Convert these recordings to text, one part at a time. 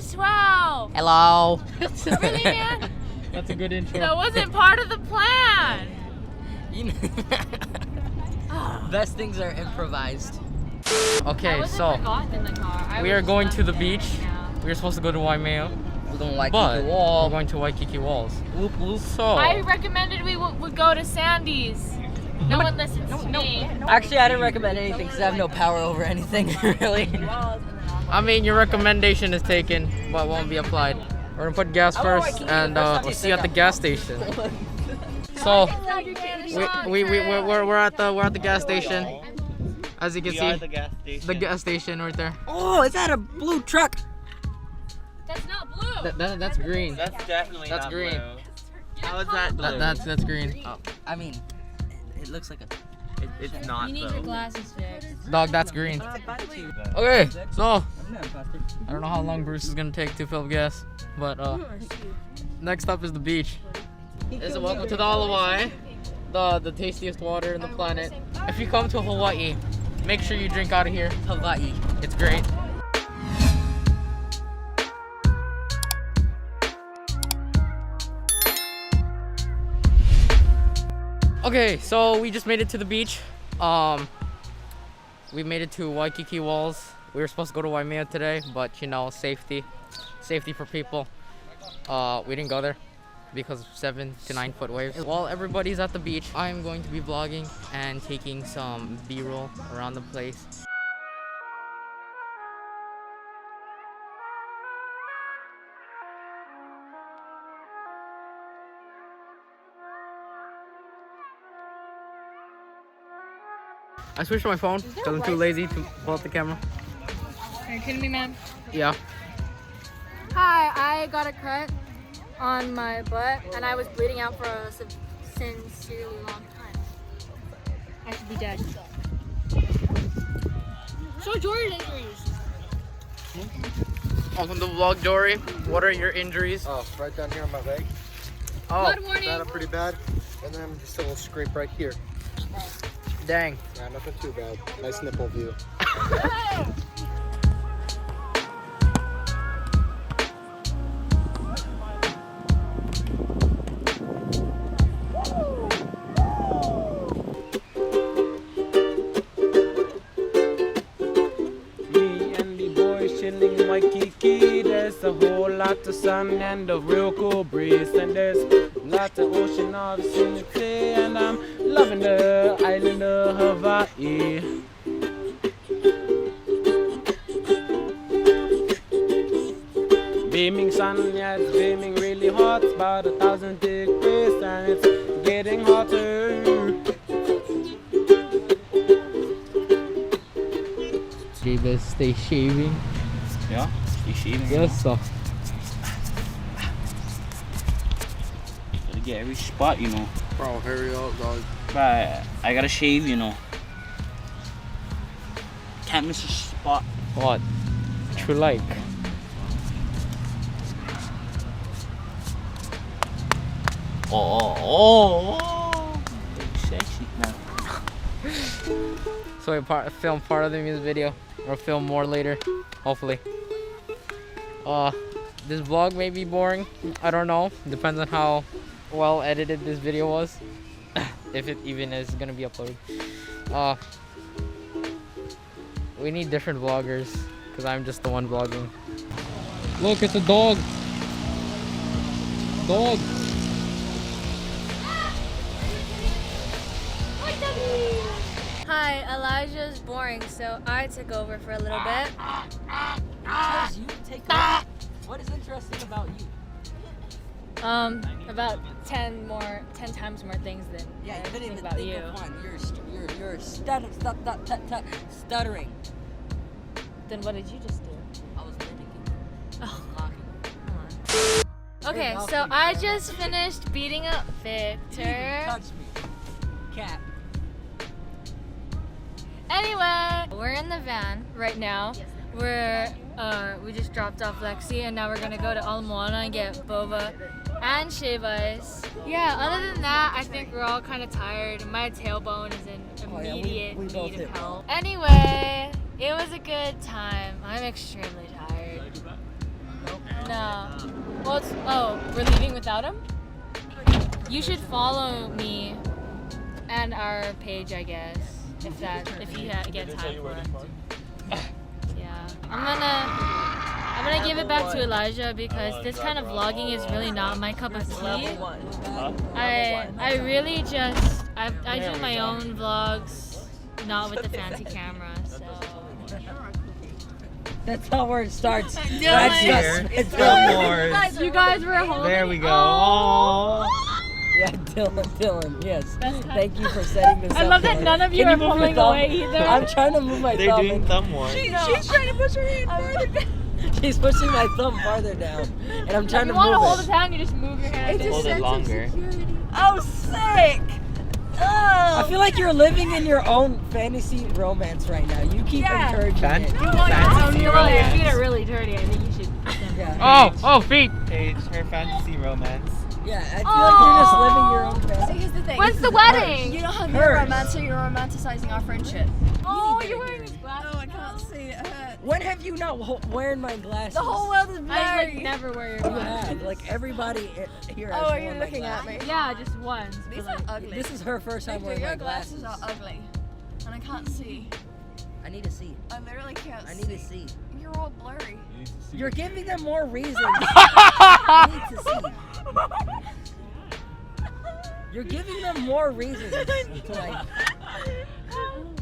swell. Hello. Really, man? That's a good intro. That wasn't part of the plan. You know, best things are improvised. Okay, so we are going to the beach. We were supposed to go to Waimea, We don't like but the we're wall. going to Waikiki Walls. Whoop, whoop. So I recommended we would go to Sandy's. No one listens to me. Actually, I didn't recommend anything because I have no power over anything, really. I mean, your recommendation is taken, but won't be applied. We're gonna put gas first, and we'll see you at the gas station. So we're at the gas station. As you can see, the gas station right there. Oh, is that a blue truck? That's not blue. That's green. That's definitely That's not green. blue. How is that blue? That's green. Oh, I mean, it looks like a. It's not You need though. your glasses fixed. Dog, that's green. Okay, so I don't know how long Bruce is gonna take to fill gas, but next up is the beach. Welcome to the Hawaii, the tastiest water in the planet. If you come to Hawaii, make sure you drink out of here. Hawaii. It's great. Okay, so we just made it to the beach. We made it to Waikiki Walls. We were supposed to go to Waimea today, but you know, safety for people. We didn't go there because of 7 to 9 foot waves. While everybody's at the beach, I'm going to be vlogging and taking some B-roll around the place. I switched my phone because I'm too lazy to pull up the camera. Are you kidding me, man? Yeah. Hi, I got a cut on my butt and I was bleeding out for a sincerely long time. I should be dead. Show Jordan injuries. Welcome to vlog, Jory. What are your injuries? Oh, right down here on my leg. Oh, Blood warning. That pretty bad. And then just a little scrape right here. dang. Nah, nothing too bad. Nice nipple view. Chilling in Waikiki, there's a whole lot of sun and a real cool breeze, and there's lots of ocean opportunity, and I'm loving the island of Hawaii. Beaming sun, yeah, it's beaming really hot, it's about 1,000 degrees, and it's getting hotter. David, stay shaving. Ja, die shaving. Yes, sir. Gotta get every spot, you know. Bro, hurry up, dog. But I gotta shave, you know. Can't miss a spot. What? What you like? Oh. Sexy now. So we filmed part of the music video, or film more later, hopefully. This vlog may be boring. I don't know. Depends on how well edited this video was, if it even is gonna be uploaded. We need different vloggers, cause I'm just the one vlogging. Look, it's a dog. Dog. Hi, Elijah's boring, so I took over for a little bit. Because you take off. What is interesting about you? About 10 times more things than Yeah, you couldn't even about think you. of one. You're stuttering. Then what did you just do? I was mimicking. Oh. Mocking. Okay, so I just finished beating up Victor. Touch me. Cat. Anyway, we're in the van right now. We just dropped off Lexi and now we're gonna go to Ala Moana and get boba and shave ice. Yeah, other than that, I think we're all kind of tired. My tailbone is in immediate we both need hit of help. Anyway, it was a good time. I'm extremely tired. No. Well, we're leaving without him? You should follow me and our page, I guess, if you get time for it. Yeah. I'm gonna give it back to Elijah because this kind of vlogging is really not my cup of tea. I really just I do my own vlogs, not with the fancy camera, so. That's not where it starts. It's more. You guys were holding. There we go. Oh. Yeah, Dylan, yes. Thank you for setting this up. I love that none of you are pulling away either. I'm trying to move my thumb. They're doing thumb war. She's trying to push her hand farther down. She's pushing my thumb farther down, and I'm trying If to you want to move hold it. his hand, you just move your hand. It's a Hold it sense of longer. security. Oh, sick! I feel like you're living in your own fantasy romance right now. You keep encouraging it. You want your own your feet are really dirty. I think you should. Yeah. Oh, feet. Paige, her fantasy romance. Yeah, I feel like you're just living your own So fantasy. here's the thing. When's the wedding? You don't have Hers. your romance, so you're romanticizing our friendship. Oh, you're wearing his glasses. Oh, I can't see. It hurts. When have you not wearing my glasses? The whole world is I blurry. like never wear your You glasses. have. Like everybody here has Oh, are you worn my looking at glasses. me? Yeah, just once. These but, are like, ugly. This is her first time Victor, wearing my your glasses glasses. are ugly. And I can't see. I need to see. I literally can't I see. need to see. You're all blurry. You're giving them more reasons. I need to see. You're giving them more reasons. Like, He's like,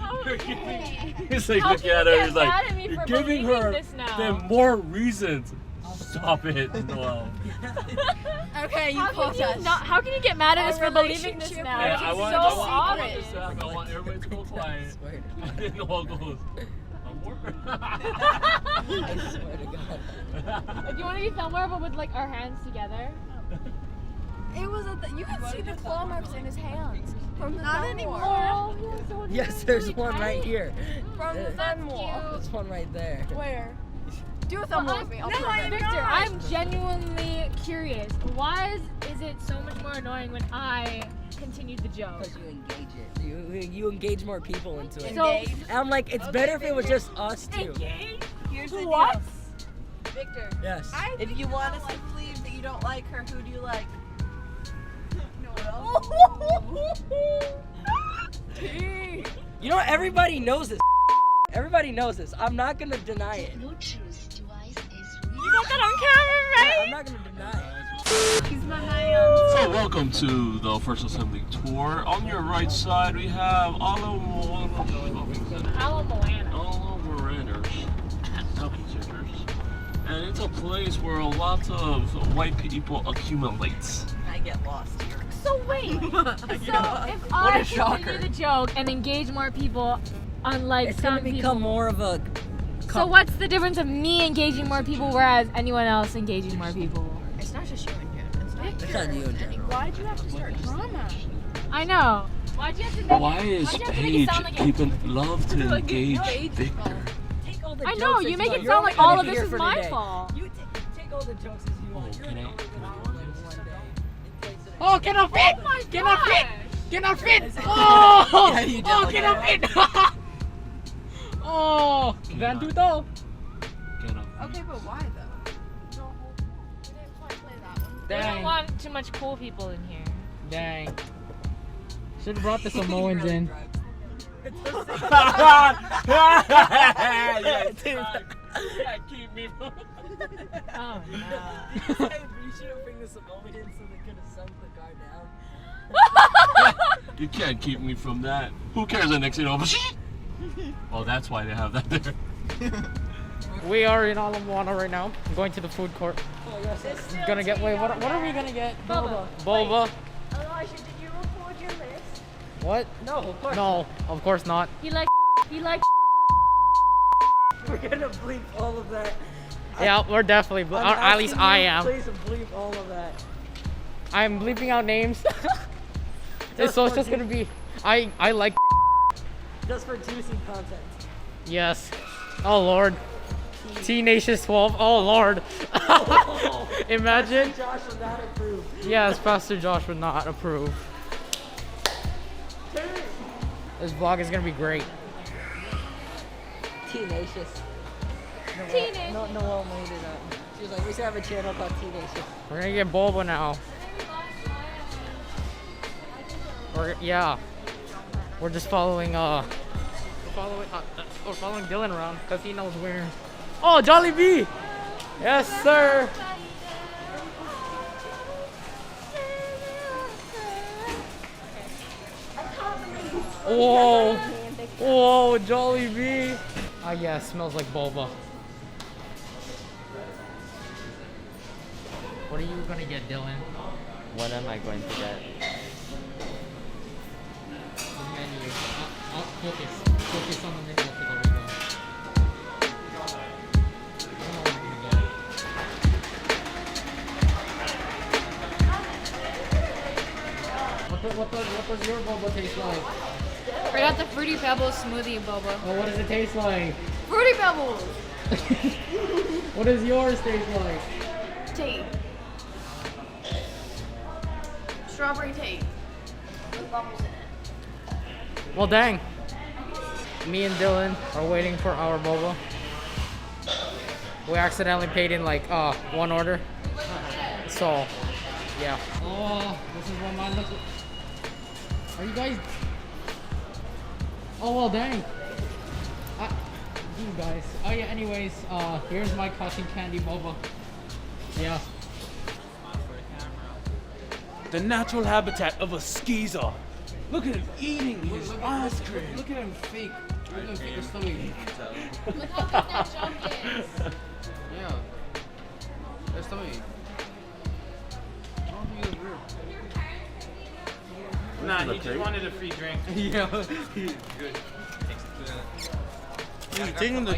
How look can at you her. get He's like, mad at me you're for giving believing her this now? then more reasons. Stop it, Noel. Okay, you How caught can us. you not? How can you get mad at Our us for believing this relationship now? Hey, It's I want, so I want obvious. this to happen. I want everybody to go quiet. And then Noel goes, I'm working. I swear to God. If you want to be somewhere, but with like our hands together. It was you could see the claw marks in his hands. From the Not thumb anymore. Oh, Yes, there's one right here. From the thumb wall. There's one right there. Where? Do a thumb wall with me. I'll prove it. Victor, I'm genuinely curious. Why is it so much more annoying when I continued the joke? Because you engage it. You engage more people into it. So, And I'm like, it's better if it was just us two. Here's the what? deal. Victor, Yes. if you want us to believe that you don't like her, who do you like? Noel. You know, everybody knows this. Everybody knows this. I'm not gonna deny it. you got that on camera, right? I'm not gonna deny it. So welcome to the First Assembly Tour. On your right side, we have and it's a place where a lot of white people accumulate. I get lost here. So wait. So if I continue the joke and engage more people, unlike It's some gonna become people. more of a. So what's the difference of me engaging more people, whereas anyone else engaging more people? It's not just you and Jen. It's not you in general. Why'd you have to start drama? I know. Why'd you have to make Why is why'd you have to make it Paige sound like keeping love to engage Victor? Take all the I jokes know, as you make want. it You're sound only like all gonna of be this here is for my today. fault. You take all the jokes as you want. You're can I- only gonna be here like one day. Oh, cannot fit! Oh my Cannot fit! gosh. Cannot fit! Oh! Yeah, you Oh, don't. cannot fit! Oh! Van Duto! Okay, but why though? We don't Dang. want too much cool people in here. Dang. Should have brought the Samoans in. Keep me from. Oh no. You should have bring the Samoan in so they could have sunk the car down. You can't keep me from that. Who cares? The next thing you know, oh, that's why they have that there. We are in Ala Moana right now. I'm going to the food court. Gonna get, wait, what are we gonna get? Boba. Boba. Elijah, did you record your list? What? No, of course. No, of course not. He like We're gonna bleep all of that. Yeah, we're definitely, or I'm at least asking I you, am. Please bleep all of that. I'm bleeping out names. Just So it's for just gonna be, I like, Just for juicy content. yes. Oh Lord. Tenacious 12, oh Lord. Imagine. Josh would not approve. Yes, Pastor Josh would not approve. This vlog is gonna be great. Tenacious. Tenacious. Noel made it up. She was like, we should have a channel called Tenacious. We're gonna get boba now. We're just following we're following Dylan around because he knows where. Oh, Jollibee! Yes, sir. Whoa, whoa, Jollibee! Ah, yeah, it smells like boba. What are you gonna get, Dylan? What am I going to get? The menu. Focus on the menu. Okay, there we go. I don't know what you're gonna get. What does your boba taste like? I got the Fruity Pebbles smoothie boba. Oh, what does it taste like? Fruity Pebbles! What does yours taste like? Tea. Strawberry tea. With bubbles in it. Well, dang. Me and Dylan are waiting for our boba. We accidentally paid in like one order. So, yeah. Oh, this is what mine looks like. Are you guys? Oh well, dang. You guys. Oh yeah. Anyways, here's my cotton candy boba. Yeah. The natural habitat of a skeezer. Look at him eating his ice cream. Look at him fake. Look at him fake his stomach. Look how big that jump is. Yeah. His stomach. Nah, he just wanted a free drink. Yeah. He's taking the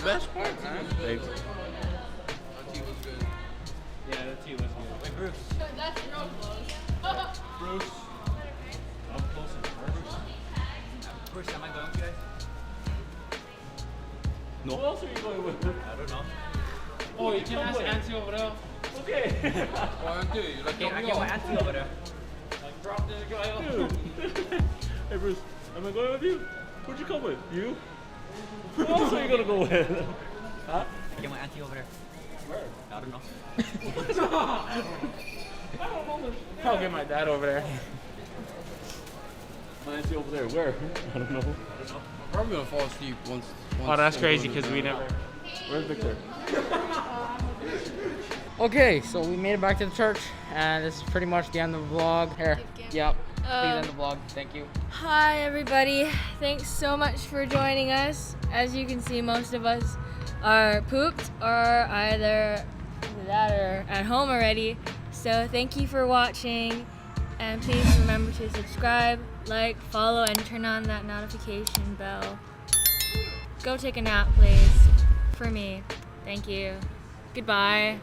best part, man. Yeah, the tea was good. Wait, Bruce. That's real close. Bruce. I'm close to Bruce, am I going with you guys? No. Who else are you going with? I don't know. Oh, you can ask Auntie over there. Okay. Oh, Auntie, you like I get my Auntie over there. Like, drop this guy off. Dude. Hey, Bruce, am I going with you? Who'd you come with? You? Who else are you gonna go with? Huh? I get my Auntie over there. Where? I don't know. I don't know. I'll get my dad over there. My auntie over there. Where? I don't know. I'm probably gonna fall asleep once Oh, that's crazy because we never. Where's Victor? Okay, so we made it back to the church, and this is pretty much the end of the vlog. Here, yep. Please end the vlog. Thank you. Hi everybody, thanks so much for joining us. As you can see, most of us are pooped or either that or at home already. So thank you for watching, and please remember to subscribe, like, follow, and turn on that notification bell. Go take a nap, please, for me. Thank you. Goodbye.